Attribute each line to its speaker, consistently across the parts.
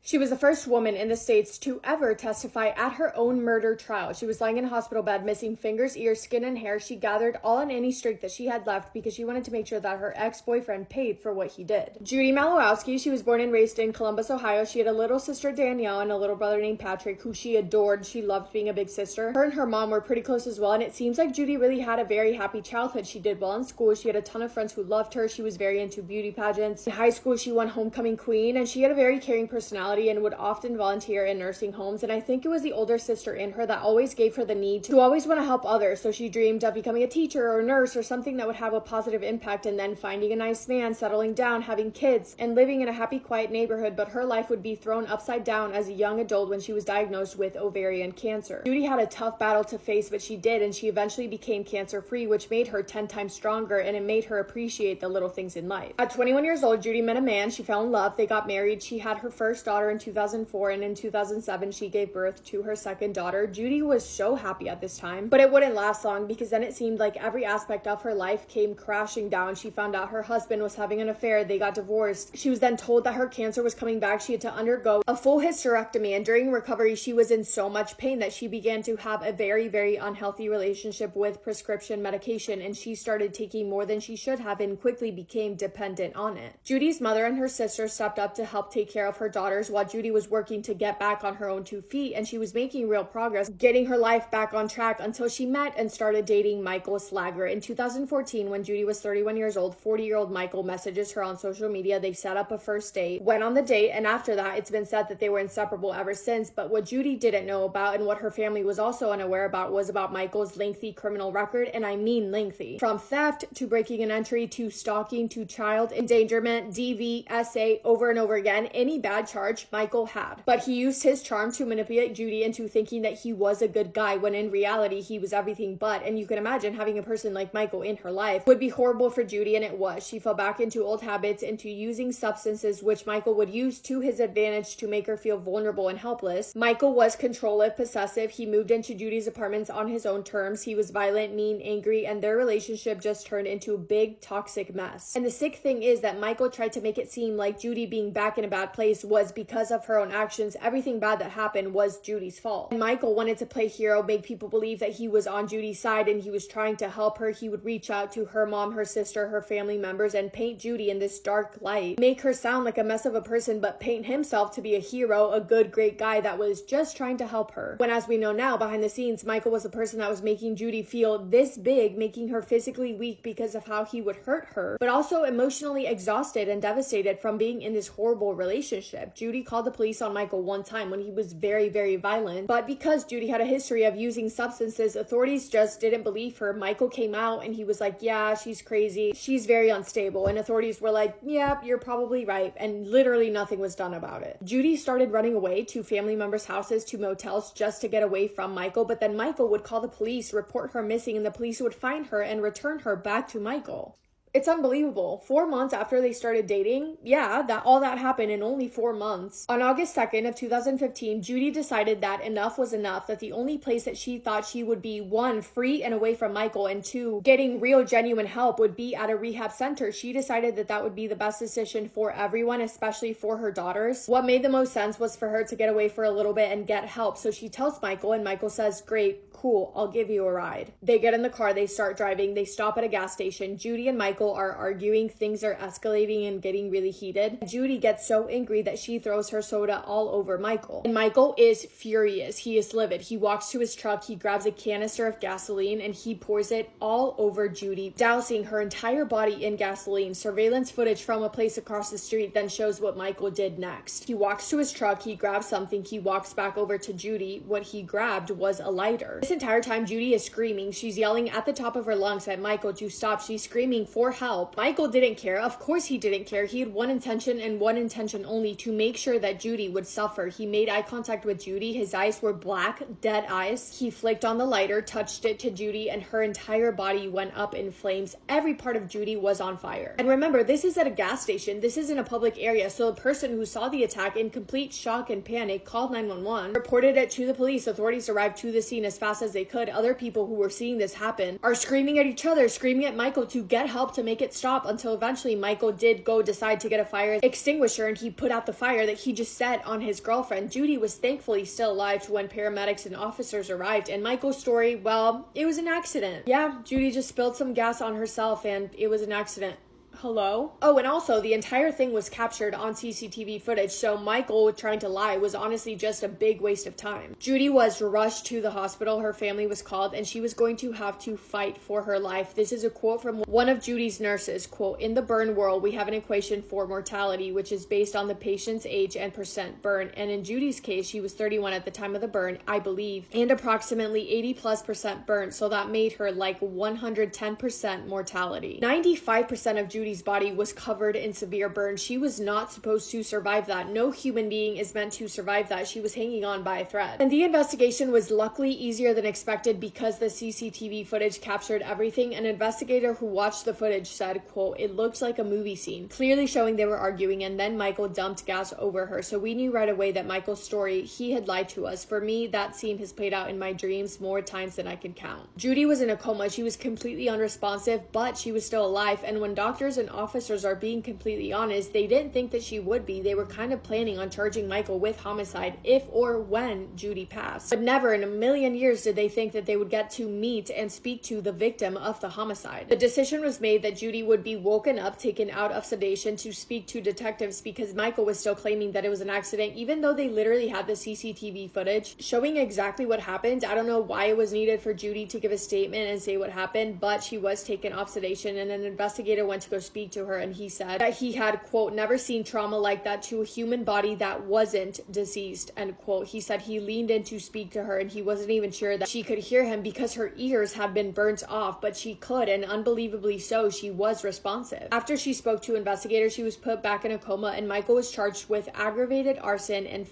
Speaker 1: She was the first woman in the States to ever testify at her own murder trial. She was lying in a hospital bed, missing fingers, ears, skin, and hair. She gathered all on any streak that she had left because she wanted to make sure that her ex-boyfriend paid for what he did. Judy Malowowski, she was born and raised in Columbus, Ohio. She had a little sister, Danielle, and a little brother named Patrick, who she adored. She loved being a big sister. Her and her mom were pretty close as well, and it seems like Judy really had a very happy childhood. She did well in school. She had a ton of friends who loved her. She was very into beauty pageants. In high school, she won homecoming queen, and she had a very caring personality and would often volunteer in nursing homes. And I think it was the older sister in her that always gave her the need to always want to help others. So she dreamed of becoming a teacher or a nurse or something that would have a positive impact, and then finding a nice man, settling down, having kids, and living in a happy, quiet neighborhood. But her life would be thrown upside down as a young adult when she was diagnosed with ovarian cancer. Judy had a tough battle to face, but she did, and she eventually became cancer-free, which made her 10 times stronger, and it made her appreciate the little things in life. At 21 years old, Judy met a man. She fell in love. They got married. She had her first daughter in 2004, and in 2007, she gave birth to her second daughter. Judy was so happy at this time, but it wouldn't last long because then it seemed like every aspect of her life came crashing down. She found out her husband was having an affair. They got divorced. She was then told that her cancer was coming back. She had to undergo a full hysterectomy, and during recovery, she was in so much pain that she began to have a very, very unhealthy relationship with prescription medication, and she started taking more than she should have and quickly became dependent on it. Judy's mother and her sister stepped up to help take care of her daughters while Judy was working to get back on her own 2 feet, and she was making real progress, getting her life back on track until she met and started dating Michael Slager. In 2014, when Judy was 31 years old, 40-year-old Michael messages her on social media. They set up a first date, went on the date, and after that, it's been said that they were inseparable ever since. But what Judy didn't know about, and what her family was also unaware about, was about Michael's lengthy criminal record, and I mean lengthy. From theft to breaking an entry to stalking to child endangerment, DV, SA, over and over again, any bad charge Michael had. But he used his charm to manipulate Judy into thinking that he was a good guy, when in reality he was everything but. And you can imagine having a person like Michael in her life would be horrible for Judy, and it was. She fell back into old habits, into using substances which Michael would use to his advantage to make her feel vulnerable and helpless. Michael was controlling, possessive. He moved into Judy's apartments on his own terms. He was violent, mean, angry, and their relationship just turned into a big toxic mess. And the sick thing is that Michael tried to make it seem like Judy being back in a bad place was because of her own actions. Everything bad that happened was Judy's fault. And Michael wanted to play hero, make people believe that he was on Judy's side and he was trying to help her. He would reach out to her mom, her sister, her family members, and paint Judy in this dark light, make her sound like a mess of a person, but paint himself to be a hero, a good, great guy that was just trying to help her. When, as we know now, behind the scenes, Michael was the person that was making Judy feel this big, making her physically weak because of how he would hurt her, but also emotionally exhausted and devastated from being in this horrible relationship. Judy called the police on Michael one time when he was very, very violent, but because Judy had a history of using substances, authorities just didn't believe her. Michael came out and he was like, yeah, she's crazy. She's very unstable. And authorities were like, yeah, you're probably right. And literally nothing was done about it. Judy started running away to family members' houses, to motels, just to get away from Michael. But then Michael would call the police, report her missing, and the police would find her and return her back to Michael. It's unbelievable. 4 months after they started dating, all that happened in only 4 months. On August 2nd of 2015, Judy decided that enough was enough, that the only place that she thought she would be, 1, free and away from Michael, and 2, getting real, genuine help would be at a rehab center. She decided that that would be the best decision for everyone, especially for her daughters. What made the most sense was for her to get away for a little bit and get help. So she tells Michael, and Michael says, great, cool, I'll give you a ride. They get in the car, they start driving, they stop at a gas station. Judy and Michael are arguing, things are escalating and getting really heated. Judy gets so angry that she throws her soda all over Michael. And Michael is furious. He is livid. He walks to his truck, he grabs a canister of gasoline, and he pours it all over Judy, dousing her entire body in gasoline. Surveillance footage from a place across the street then shows what Michael did next. He walks to his truck, he grabs something, he walks back over to Judy. What he grabbed was a lighter. This entire time, Judy is screaming. She's yelling at the top of her lungs at Michael to stop. She's screaming for help. Michael didn't care. Of course he didn't care. He had one intention and one intention only, to make sure that Judy would suffer. He made eye contact with Judy. His eyes were black, dead eyes. He flicked on the lighter, touched it to Judy, and her entire body went up in flames. Every part of Judy was on fire. And remember, this is at a gas station. This is in a public area. So the person who saw the attack, in complete shock and panic, called 911, reported it to the police. Authorities arrived to the scene as fast fast as they could. Other people who were seeing this happen are screaming at each other, screaming at Michael to get help to make it stop, until eventually Michael did go decide to get a fire extinguisher, and he put out the fire that he just set on his girlfriend. Judy was thankfully still alive when paramedics and officers arrived, and Michael's story, well, it was an accident. Yeah, Judy just spilled some gas on herself and it was an accident. Hello? Oh, and also the entire thing was captured on CCTV footage, so Michael trying to lie was honestly just a big waste of time. Judy was rushed to the hospital, her family was called, and she was going to have to fight for her life. This is a quote from one of Judy's nurses, quote, "In the burn world, we have an equation for mortality, which is based on the patient's age and percent burn, and in Judy's case, she was 31 at the time of the burn, I believe, and approximately 80+% burn, so that made her like 110% mortality. 95% of Judy's body was covered in severe burns. She was not supposed to survive that. No human being is meant to survive that. She was hanging on by a thread. And the investigation was luckily easier than expected because the CCTV footage captured everything. An investigator who watched the footage said, quote, "It looked like a movie scene, clearly showing they were arguing, and then Michael dumped gas over her. So we knew right away that Michael's story, he had lied to us. For me, that scene has played out in my dreams more times than I can count." Judy was in a coma. She was completely unresponsive, but she was still alive. And when doctors and officers are being completely honest, they didn't think that she would be. They were kind of planning on charging Michael with homicide if or when Judy passed. But never in a million years did they think that they would get to meet and speak to the victim of the homicide. The decision was made that Judy would be woken up, taken out of sedation to speak to detectives because Michael was still claiming that it was an accident, even though they literally had the CCTV footage showing exactly what happened. I don't know why it was needed for Judy to give a statement and say what happened, but she was taken off sedation, and an investigator went to go speak to her, and he said that he had, quote, "never seen trauma like that to a human body that wasn't deceased," end quote. He said he leaned in to speak to her and he wasn't even sure that she could hear him because her ears had been burnt off, but she could, and unbelievably so, she was responsive. After she spoke to investigators, she was put back in a coma, and Michael was charged with aggravated arson and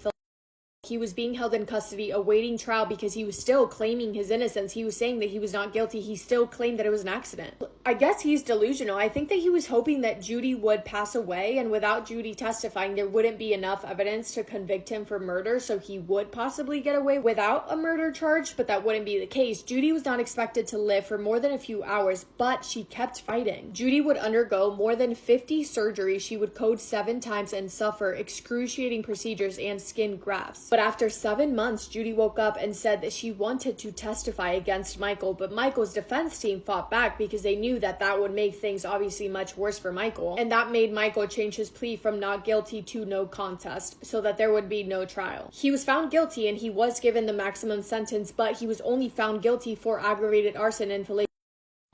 Speaker 1: he was being held in custody awaiting trial because he was still claiming his innocence. He was saying that he was not guilty. He still claimed that it was an accident. I guess he's delusional. I think that he was hoping that Judy would pass away, and without Judy testifying, there wouldn't be enough evidence to convict him for murder, so he would possibly get away without a murder charge, but that wouldn't be the case. Judy was not expected to live for more than a few hours, but she kept fighting. Judy would undergo more than 50 surgeries. She would code 7 times and suffer excruciating procedures and skin grafts. But after 7 months, Judy woke up and said that she wanted to testify against Michael, but Michael's defense team fought back because they knew that that would make things obviously much worse for Michael, and that made Michael change his plea from not guilty to no contest so that there would be no trial. He was found guilty and he was given the maximum sentence, but he was only found guilty for aggravated arson and fellatio.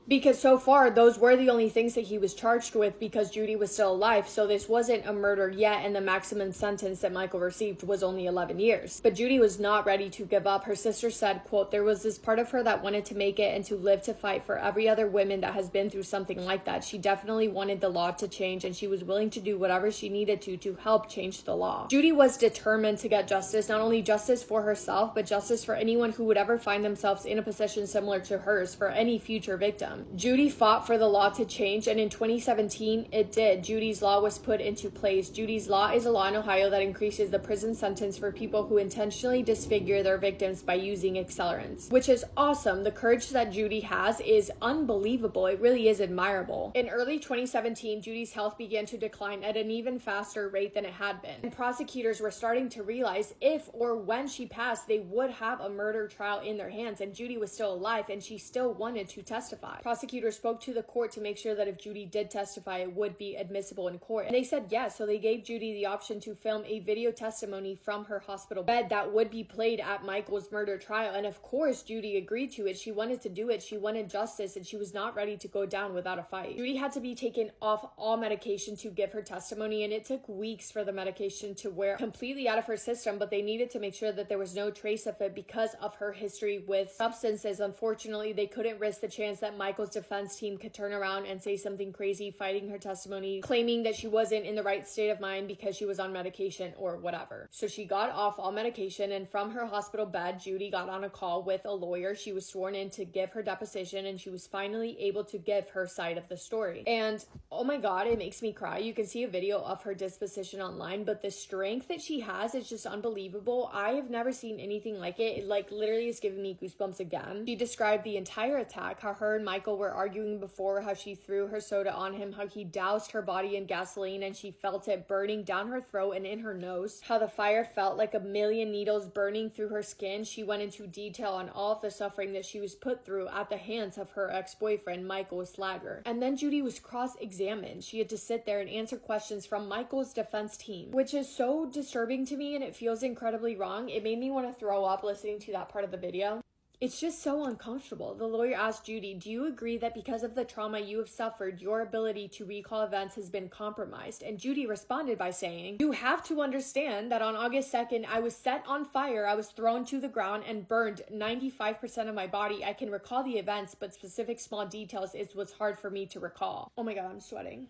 Speaker 1: Because so far, those were the only things that he was charged with because Judy was still alive, so this wasn't a murder yet, and the maximum sentence that Michael received was only 11 years. But Judy was not ready to give up. Her sister said, quote, "There was this part of her that wanted to make it and to live to fight for every other woman that has been through something like that. She definitely wanted the law to change, and she was willing to do whatever she needed to help change the law." Judy was determined to get justice, not only justice for herself, but justice for anyone who would ever find themselves in a position similar to hers, for any future victim. Judy fought for the law to change, and in 2017, it did. Judy's law was put into place. Judy's law is a law in Ohio that increases the prison sentence for people who intentionally disfigure their victims by using accelerants, which is awesome. The courage that Judy has is unbelievable. It really is admirable. In early 2017, Judy's health began to decline at an even faster rate than it had been, and prosecutors were starting to realize if or when she passed, they would have a murder trial in their hands, and Judy was still alive, and she still wanted to testify. Prosecutors spoke to the court to make sure that if Judy did testify, it would be admissible in court. And they said yes, so they gave Judy the option to film a video testimony from her hospital bed that would be played at Michael's murder trial. And of course, Judy agreed to it. She wanted to do it. She wanted justice, and she was not ready to go down without a fight. Judy had to be taken off all medication to give her testimony, and it took weeks for the medication to wear completely out of her system, but they needed to make sure that there was no trace of it because of her history with substances. Unfortunately, they couldn't risk the chance that Michael Michael's defense team could turn around and say something crazy, fighting her testimony, claiming that she wasn't in the right state of mind because she was on medication or whatever. So she got off all medication, and from her hospital bed, Judy got on a call with a lawyer. She was sworn in to give her deposition, and she was finally able to give her side of the story. And oh my God, it makes me cry. You can see a video of her disposition online, but the strength that she has is just unbelievable. I have never seen anything like it. It like literally is giving me goosebumps again. She described the entire attack, how her and Michael were arguing before, how she threw her soda on him, how he doused her body in gasoline and she felt it burning down her throat and in her nose, how the fire felt like a million needles burning through her skin. She went into detail on all of the suffering that she was put through at the hands of her ex-boyfriend, Michael Slager. And then Judy was cross-examined. She had to sit there and answer questions from Michael's defense team, which is so disturbing to me and it feels incredibly wrong. It made me want to throw up listening to that part of the video. It's just so uncomfortable. The lawyer asked Judy, do you agree that because of the trauma you have suffered, your ability to recall events has been compromised? And Judy responded by saying, you have to understand that on August 2nd, I was set on fire, I was thrown to the ground and burned 95% of my body. I can recall the events, but specific small details is what's hard for me to recall. Oh my God, I'm sweating.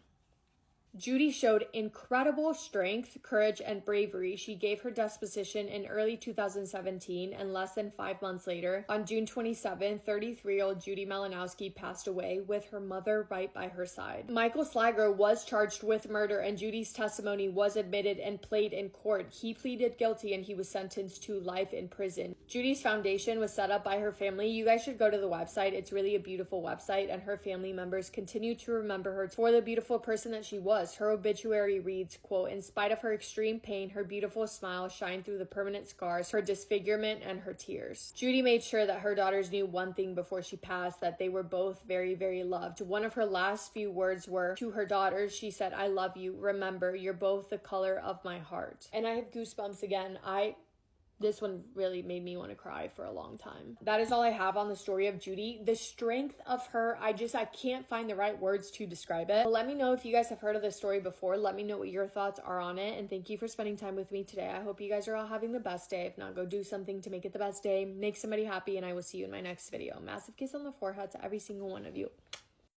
Speaker 1: Judy showed incredible strength, courage, and bravery. She gave her deposition in early 2017, and less than 5 months later, on June 27, 33-year-old Judy Malinowski passed away with her mother right by her side. Michael Slager was charged with murder, and Judy's testimony was admitted and played in court. He pleaded guilty, and he was sentenced to life in prison. Judy's foundation was set up by her family. You guys should go to the website. It's really a beautiful website, and her family members continue to remember her for the beautiful person that she was. Her obituary reads, quote, in spite of her extreme pain, her beautiful smile shined through the permanent scars, her disfigurement, and her tears. Judy made sure that her daughters knew one thing before she passed, that they were both very, very loved. One of her last few words were to her daughters, she said, I love you. Remember, you're both the color of my heart. And I have goosebumps again. This one really made me want to cry for a long time. That is all I have on the story of Judy. The strength of her, I can't find the right words to describe it. But let me know if you guys have heard of this story before. Let me know what your thoughts are on it. And thank you for spending time with me today. I hope you guys are all having the best day. If not, go do something to make it the best day. Make somebody happy, and I will see you in my next video. Massive kiss on the forehead to every single one of you.